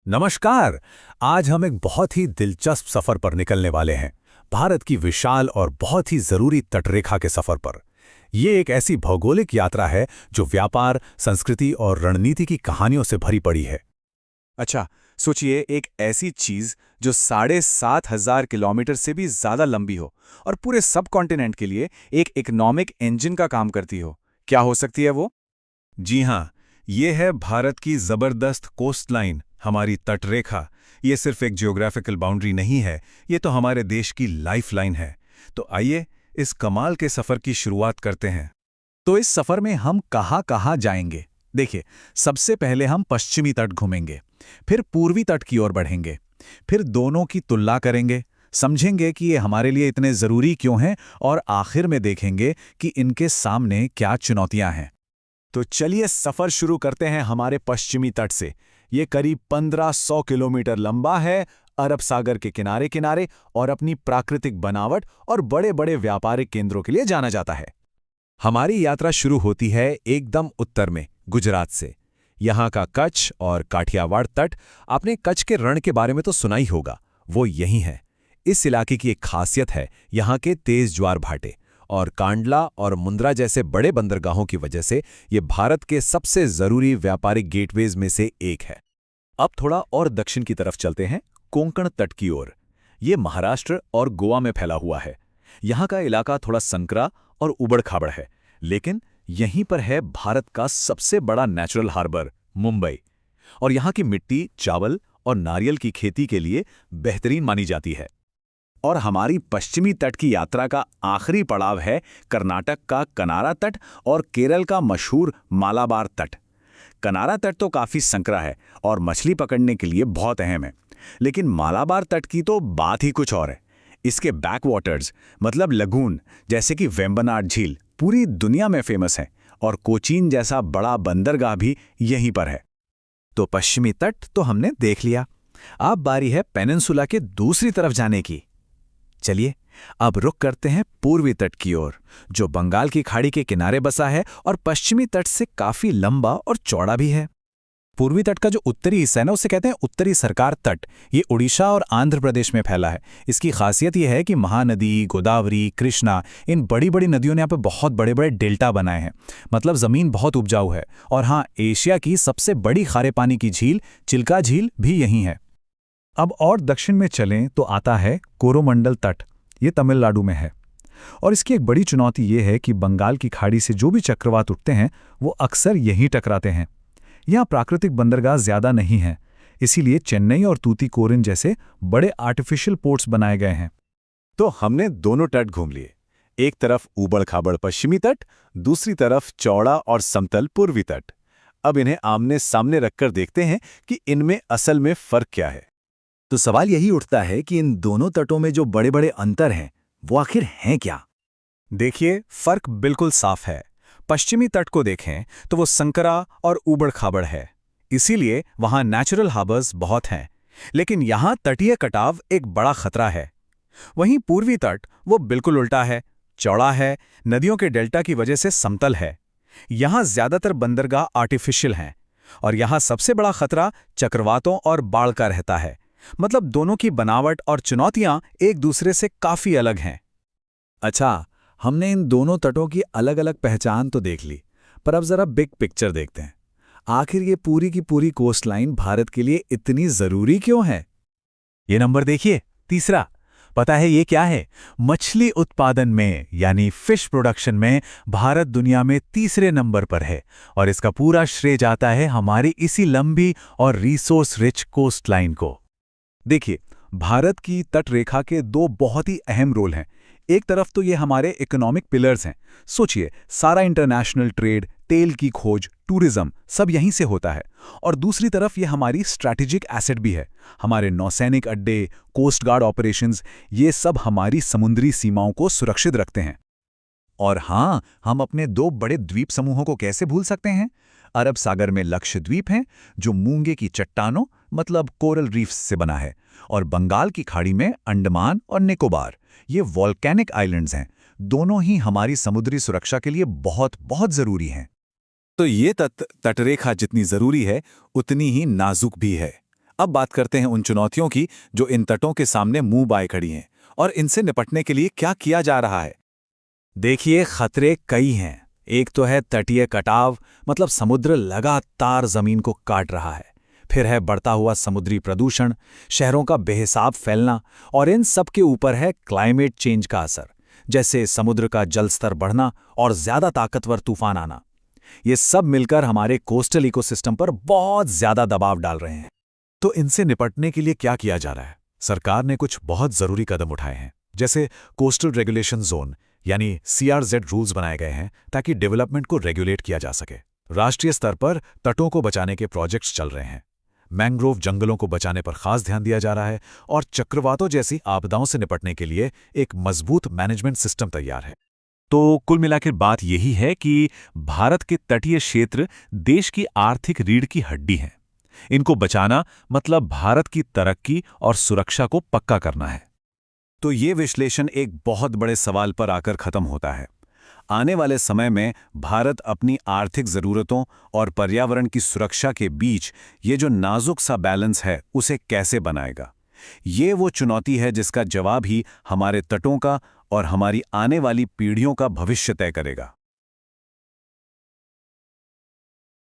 नमस्कार। आज हम एक बहुत ही दिलचस्प सफर पर निकलने वाले हैं, भारत की विशाल और बहुत ही जरूरी तटरेखा के सफर पर। ये एक ऐसी भौगोलिक यात्रा है जो व्यापार, संस्कृति और रणनीति की कहानियों से भरी पड़ी है। अच्छा, सोचिए एक ऐसी चीज जो 7,500 किलोमीटर से भी ज्यादा लंबी हो और पूरे सब कॉन्टिनेंट के लिए एक इकोनॉमिक इंजन का काम करती हो। क्या हो सकती है वो? जी हाँ, ये है भारत की जबरदस्त कोस्ट लाइन, हमारी तटरेखा। ये सिर्फ एक जियोग्राफिकल बाउंड्री नहीं है, ये तो हमारे देश की लाइफ लाइन है। तो आइए इस कमाल के सफर की शुरुआत करते हैं। तो इस सफर में हम कहाँ कहाँ जाएंगे? देखिए, सबसे पहले हम पश्चिमी तट घूमेंगे, फिर पूर्वी तट की ओर बढ़ेंगे, फिर दोनों की तुलना करेंगे, समझेंगे कि ये हमारे लिए इतने जरूरी क्यों हैं और आखिर में देखेंगे कि इनके सामने क्या चुनौतियां हैं। तो चलिए सफर शुरू करते हैं हमारे पश्चिमी तट से। ये करीब 1500 किलोमीटर लंबा है, अरब सागर के किनारे किनारे, और अपनी प्राकृतिक बनावट और बड़े बड़े व्यापारिक केंद्रों के लिए जाना जाता है। हमारी यात्रा शुरू होती है एकदम उत्तर में, गुजरात से। यहाँ का कच्छ और काठियावाड़ तट, आपने कच्छ के रण के बारे में तो सुना ही होगा, वो यही है। इस इलाके की एक खासियत है यहाँ के तेज ज्वार भाटे, और कांडला और मुंद्रा जैसे बड़े बंदरगाहों की वजह से ये भारत के सबसे जरूरी व्यापारिक गेटवेज में से एक है। अब थोड़ा और दक्षिण की तरफ चलते हैं, कोंकण तट की ओर। ये महाराष्ट्र और गोवा में फैला हुआ है। यहाँ का इलाका थोड़ा संकरा और उबड़-खाबड़ है, लेकिन यहीं पर है भारत का सबसे बड़ा नेचुरल हार्बर, मुंबई। और यहाँ की मिट्टी चावल और नारियल की खेती के लिए बेहतरीन मानी जाती है। और हमारी पश्चिमी तट की यात्रा का आखिरी पड़ाव है कर्नाटक का कनारा तट और केरल का मशहूर मालाबार तट। कनारा तट तो काफ़ी संकरा है और मछली पकड़ने के लिए बहुत अहम है, लेकिन मालाबार तट की तो बात ही कुछ और है। इसके बैक वाटर्स, मतलब लगून, जैसे कि वेम्बनाड झील, पूरी दुनिया में फेमस है, और कोचीन जैसा बड़ा बंदरगाह भी यहीं पर है। तो पश्चिमी तट तो हमने देख लिया, अब बारी है पेनिनसुला के दूसरी तरफ जाने की। चलिए अब रुख करते हैं पूर्वी तट की ओर, जो बंगाल की खाड़ी के किनारे बसा है और पश्चिमी तट से काफी लंबा और चौड़ा भी है। पूर्वी तट का जो उत्तरी हिस्सा है ना, उसे कहते हैं उत्तरी सरकार तट। ये उड़ीसा और आंध्र प्रदेश में फैला है। इसकी खासियत यह है कि महानदी, गोदावरी, कृष्णा, इन बड़ी बड़ी नदियों ने यहाँ पे बहुत बड़े बड़े डेल्टा बनाए हैं, मतलब जमीन बहुत उपजाऊ है। और हाँ, एशिया की सबसे बड़ी खारे पानी की झील चिल्का झील भी यहीं है। अब और दक्षिण में चलें तो आता है कोरोमंडल तट। ये तमिलनाडु में है, और इसकी एक बड़ी चुनौती ये है कि बंगाल की खाड़ी से जो भी चक्रवात उठते हैं वो अक्सर यहीं टकराते हैं। यहाँ प्राकृतिक बंदरगाह ज्यादा नहीं हैं, इसीलिए चेन्नई और तूतीकोरिन जैसे बड़े आर्टिफिशियल पोर्ट्स बनाए गए हैं। तो हमने दोनों तट घूम लिए, एक तरफ ऊबड़ खाबड़ पश्चिमी तट, दूसरी तरफ चौड़ा और समतल पूर्वी तट। अब इन्हें आमने सामने रखकर देखते हैं कि इनमें असल में फर्क क्या है। तो सवाल यही उठता है कि इन दोनों तटों में जो बड़े बड़े अंतर हैं वो आखिर हैं क्या? देखिए, फर्क बिल्कुल साफ है। पश्चिमी तट को देखें तो वो संकरा और ऊबड़ खाबड़ है, इसीलिए वहां नेचुरल हार्बर्स बहुत हैं, लेकिन यहां तटीय कटाव एक बड़ा खतरा है। वहीं पूर्वी तट वो बिल्कुल उल्टा है, चौड़ा है, नदियों के डेल्टा की वजह से समतल है। यहां ज्यादातर बंदरगाह आर्टिफिशियल हैं, और यहां सबसे बड़ा खतरा चक्रवातों और बाढ़ का रहता है। मतलब दोनों की बनावट और चुनौतियां एक दूसरे से काफी अलग हैं। अच्छा, हमने इन दोनों तटों की अलग अलग पहचान तो देख ली, पर अब जरा बिग पिक्चर देखते हैं। आखिर ये पूरी की पूरी कोस्ट लाइन भारत के लिए इतनी जरूरी क्यों है? ये नंबर देखिए, तीसरा। पता है ये क्या है? मछली उत्पादन में, यानी फिश प्रोडक्शन में भारत दुनिया में तीसरे नंबर पर है, और इसका पूरा श्रेय जाता है हमारी इसी लंबी और रिसोर्स रिच कोस्ट लाइन को। देखिए, भारत की तट रेखा के दो बहुत ही अहम रोल हैं। एक तरफ तो ये हमारे इकोनॉमिक पिलर्स हैं। सोचिए, सारा इंटरनेशनल ट्रेड, तेल की खोज, टूरिज्म सब यहीं से होता है। और दूसरी तरफ ये हमारी स्ट्रैटेजिक एसेट भी है। हमारे नौसैनिक अड्डे, कोस्ट गार्ड ऑपरेशंस, ये सब हमारी समुद्री सीमाओं को सुरक्षित रखते हैं। और हाँ, हम अपने दो बड़े द्वीप समूहों को कैसे भूल सकते हैं? अरब सागर में लक्षद्वीप है, जो मूंगे की चट्टानों, मतलब कोरल रीफ्स से बना है, और बंगाल की खाड़ी में अंडमान और निकोबार, ये वॉल्केनिक आइलैंड्स हैं। दोनों ही हमारी समुद्री सुरक्षा के लिए बहुत बहुत जरूरी हैं। तो ये तटरेखा जितनी जरूरी है, उतनी ही नाजुक भी है। अब बात करते हैं उन चुनौतियों की जो इन तटों के सामने मुंह बाए खड़ी हैं और इनसे निपटने के लिए क्या किया जा रहा है। देखिए, खतरे कई हैं। एक तो है तटीय कटाव, मतलब समुद्र लगातार जमीन को काट रहा है। फिर है बढ़ता हुआ समुद्री प्रदूषण, शहरों का बेहिसाब फैलना, और इन सब के ऊपर है क्लाइमेट चेंज का असर, जैसे समुद्र का जल स्तर बढ़ना और ज्यादा ताकतवर तूफान आना। ये सब मिलकर हमारे कोस्टल इकोसिस्टम पर बहुत ज्यादा दबाव डाल रहे हैं। तो इनसे निपटने के लिए क्या किया जा रहा है? सरकार ने कुछ बहुत जरूरी कदम उठाए हैं, जैसे कोस्टल रेगुलेशन जोन यानी CRZ रूल्स बनाए गए हैं ताकि डेवलपमेंट को रेगुलेट किया जा सके। राष्ट्रीय स्तर पर तटों को बचाने के प्रोजेक्ट्स चल रहे हैं। मैंग्रोव जंगलों को बचाने पर खास ध्यान दिया जा रहा है और चक्रवातों जैसी आपदाओं से निपटने के लिए एक मजबूत मैनेजमेंट सिस्टम तैयार है। तो कुल मिलाकर बात यही है कि भारत के तटीय क्षेत्र देश की आर्थिक रीढ़ की हड्डी हैं। इनको बचाना मतलब भारत की तरक्की और सुरक्षा को पक्का करना है। तो ये विश्लेषण एक बहुत बड़े सवाल पर आकर खत्म होता है। आने वाले समय में भारत अपनी आर्थिक ज़रूरतों और पर्यावरण की सुरक्षा के बीच ये जो नाजुक सा बैलेंस है उसे कैसे बनाएगा? ये वो चुनौती है जिसका जवाब ही हमारे तटों का और हमारी आने वाली पीढ़ियों का भविष्य तय करेगा।